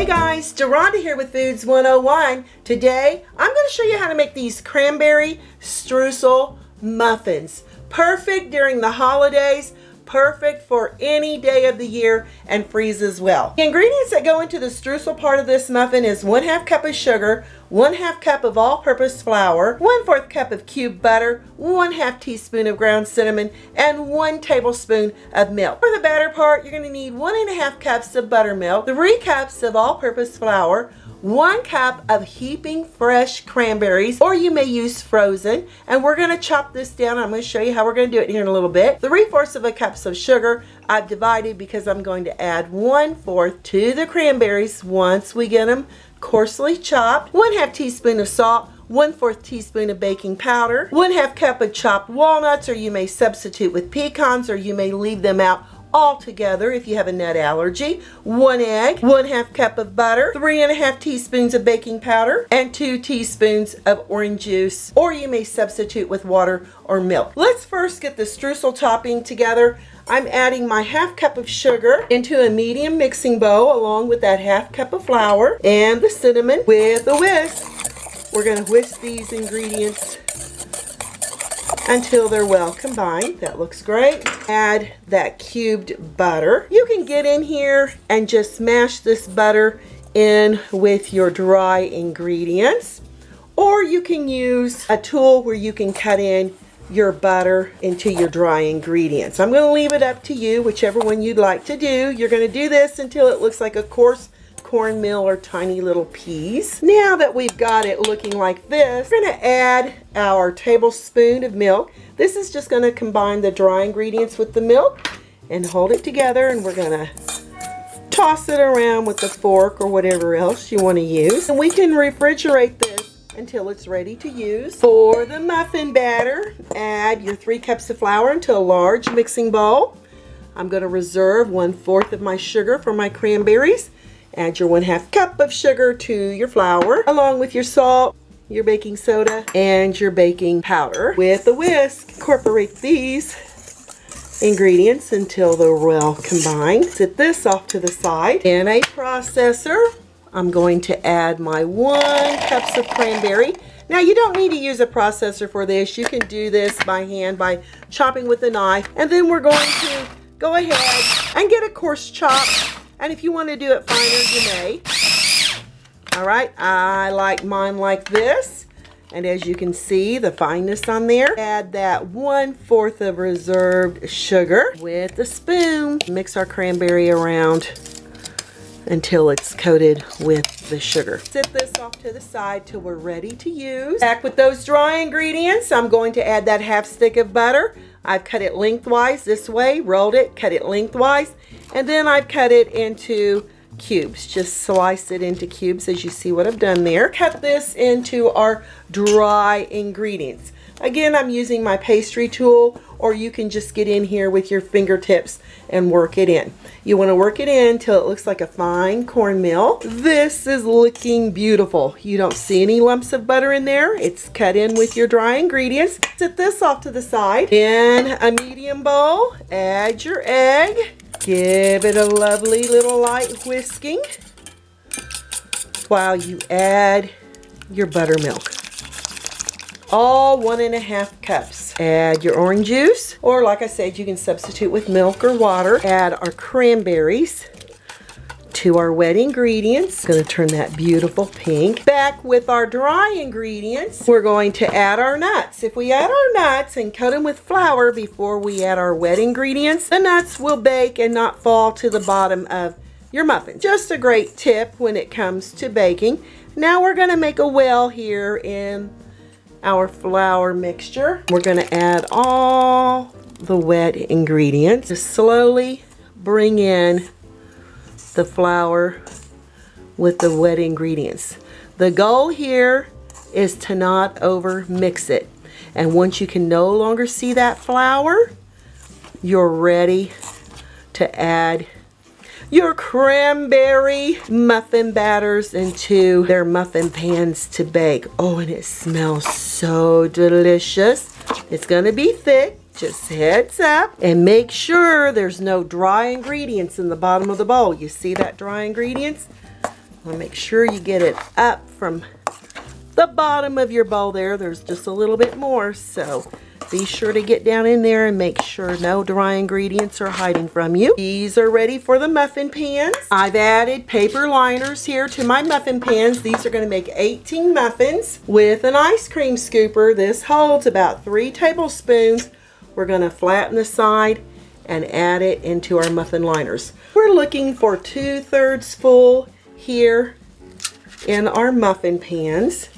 Hey guys, Deronda here with Foods 101. Today, I'm going to show you how to make these cranberry streusel muffins. Perfect during the holidays, perfect for any day of the year, and freeze as well. The ingredients that go into the streusel part of this muffin is 1/2 cup of sugar, 1/2 cup of all-purpose flour, 1/4 cup of cubed butter, 1/2 teaspoon of ground cinnamon, and 1 tablespoon of milk. For the batter part, you're going to need 1½ cups of buttermilk, 3 cups of all-purpose flour, 1 cup of heaping fresh cranberries, or you may use frozen, and we're going to chop this down. I'm going to show you how we're going to do it here in a little bit. 3/4 cups of sugar. I've divided because I'm going to add 1/4 to the cranberries once we get them coarsely chopped. 1/2 teaspoon of salt, 1/4 teaspoon of baking powder, 1/2 cup of chopped walnuts, or you may substitute with pecans, or you may leave them out altogether if you have a nut allergy. 1 egg, 1/2 cup of butter, 3½ teaspoons of baking powder, and 2 teaspoons of orange juice, or you may substitute with water or milk. Let's first get the streusel topping together. I'm adding my 1/2 cup of sugar into a medium mixing bowl along with that 1/2 cup of flour and the cinnamon with a whisk. We're going to whisk these ingredients until they're well combined. That looks great. Add that cubed butter. You can get in here and just smash this butter in with your dry ingredients, or you can use a tool where you can cut in your butter into your dry ingredients. I'm going to leave it up to you, whichever one you'd like to do. You're going to do this until it looks like a coarse cornmeal or tiny little peas. Now that we've got it looking like this, we're going to add our tablespoon of milk. This is just going to combine the dry ingredients with the milk and hold it together, and we're going to toss it around with a fork or whatever else you want to use. And we can refrigerate this until it's ready to use. For the muffin batter, add your 3 cups of flour into a large mixing bowl. I'm going to reserve 1/4 of my sugar for my cranberries. Add your 1/2 cup of sugar to your flour, along with your salt, your baking soda, and your baking powder. With a whisk, incorporate these ingredients until they're well combined. Set this off to the side. In a processor, I'm going to add my 1 cup of cranberry. Now, you don't need to use a processor for this. You can do this by hand by chopping with a knife. And then we're going to go ahead and get a coarse chop. And if you want to do it finer, you may. All right, I like mine like this. And as you can see, the fineness on there. Add that 1/4 of reserved sugar with a spoon. Mix our cranberry around until it's coated with the sugar. Set this off to the side till we're ready to use. Back with those dry ingredients, I'm going to add that 1/2 stick of butter. I've cut it lengthwise this way, rolled it, cut it lengthwise, and then I've cut it into cubes. Just slice it into cubes as you see what I've done there. Cut this into our dry ingredients. Again, I'm using my pastry tool, or you can just get in here with your fingertips and work it in. You want to work it in till it looks like a fine cornmeal. This is looking beautiful. You don't see any lumps of butter in there. It's cut in with your dry ingredients. Set this off to the side. In a medium bowl, add your egg. Give it a lovely little light whisking while you add your buttermilk. All 1½ cups. Add your orange juice, or like I said, you can substitute with milk or water. Add our cranberries to our wet ingredients. Going to turn that beautiful pink. Back with our dry ingredients, we're going to add our nuts. If we add our nuts and coat them with flour before we add our wet ingredients, the nuts will bake and not fall to the bottom of your muffin. Just a great tip when it comes to baking. Now we're going to make a well here in our flour mixture. We're going to add all the wet ingredients. Just slowly bring in the flour with the wet ingredients. The goal here is to not over mix it. And once you can no longer see that flour, you're ready to add your cranberry muffin batters into their muffin pans to bake. Oh, and it smells so delicious. It's going to be thick. Just heads up, and make sure there's no dry ingredients in the bottom of the bowl. You see that dry ingredients? I'll make sure you get it up from the bottom of your bowl there. There's just a little bit more, so be sure to get down in there and make sure no dry ingredients are hiding from you. These are ready for the muffin pans. I've added paper liners here to my muffin pans. These are going to make 18 muffins with an ice cream scooper. This holds about 3 tablespoons. We're going to flatten the side and add it into our muffin liners. We're looking for 2/3 full here in our muffin pans.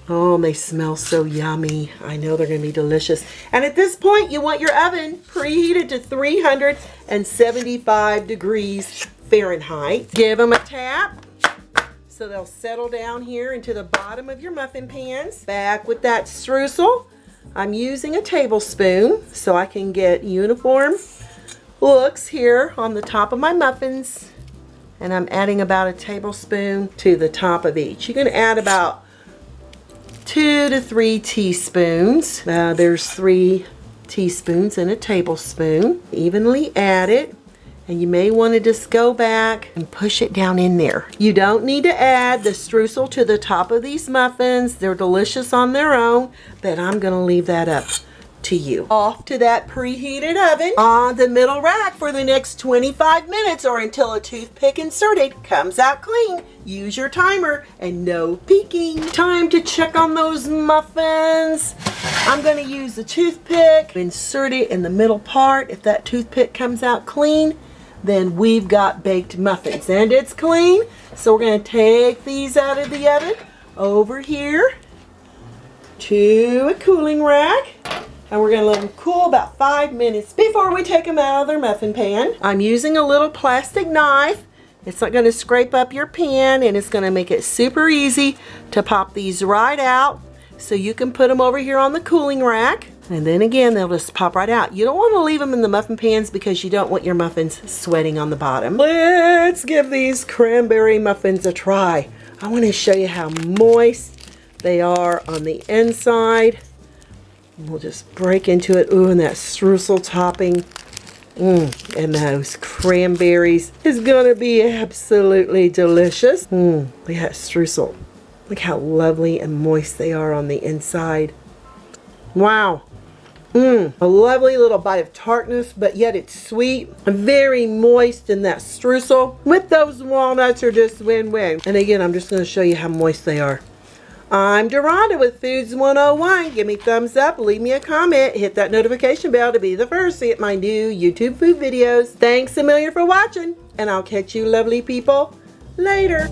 Oh, they smell so yummy. I know they're going to be delicious. And at this point, you want your oven preheated to 375 degrees Fahrenheit. Give them a tap so they'll settle down here into the bottom of your muffin pans. Back with that streusel. I'm using a tablespoon so I can get uniform looks here on the top of my muffins. And I'm adding about a tablespoon to the top of each. You're going to add about 2 to 3 teaspoons. There's 3 teaspoons in a tablespoon. Evenly add it, and you may want to just go back and push it down in there. You don't need to add the streusel to the top of these muffins. They're delicious on their own, but I'm going to leave that up to you. Off to that preheated oven on the middle rack for the next 25 minutes or until a toothpick inserted comes out clean. Use your timer and no peeking. Time to check on those muffins. I'm going to use the toothpick, insert it in the middle part. If that toothpick comes out clean, then we've got baked muffins and it's clean. So we're going to take these out of the oven over here to a cooling rack. And we're going to let them cool about 5 minutes before we take them out of their muffin pan. I'm using a little plastic knife. It's not going to scrape up your pan, and it's going to make it super easy to pop these right out. So you can put them over here on the cooling rack. And then again, they'll just pop right out. You don't want to leave them in the muffin pans because you don't want your muffins sweating on the bottom. Let's give these cranberry muffins a try. I want to show you how moist they are on the inside. We'll just break into it. Ooh, and that streusel topping. And those cranberries is going to be absolutely delicious. Look at that streusel. Look how lovely and moist they are on the inside. Wow. A lovely little bite of tartness, but yet it's sweet. Very moist in that streusel. With those walnuts are just win-win. And again, I'm just going to show you how moist they are. I'm Deronda with Foods 101. Give me a thumbs up, leave me a comment, hit that notification bell to be the first to get my new YouTube food videos. Thanks a million for watching, and I'll catch you lovely people later.